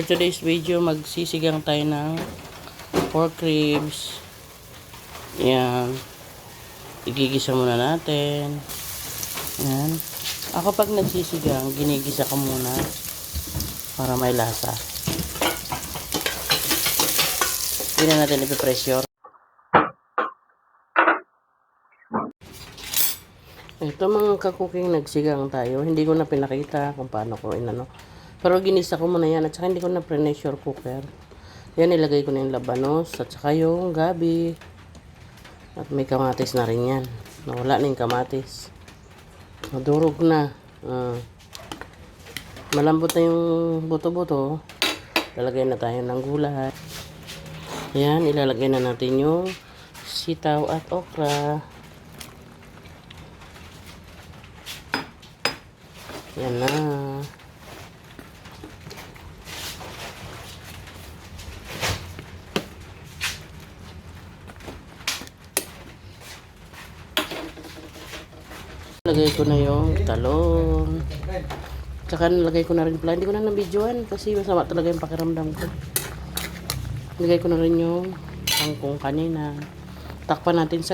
For today's video, magsisigang tayo ng pork ribs. Yan. Igigisa muna natin. Yan. Ako pag nagsisigang, ginigisa ko muna para may lasa. Hindi na natin ipipressure. Ito mga kakuking, nagsigang tayo. Hindi ko na pinakita kung paano ko inano. Pero ginisa ko muna yan at saka hindi ko na pressure cooker. Yan, ilagay ko na yung labanos at saka yung gabi. At may kamatis na rin yan. Nawala na yung kamatis. Madurog na. Malambot na yung buto-buto. Lalagay na tayo ng gulay. Yan, ilalagay na natin yung sitaw at okra. Yan na. Lagay ko na yung talong. Tsaka nalagay ko na rin pala. Hindi ko na nabidyoan kasi masama talaga yung pakiramdam ko. Lagay ko na rin yung kangkong kanina. Takpan natin sa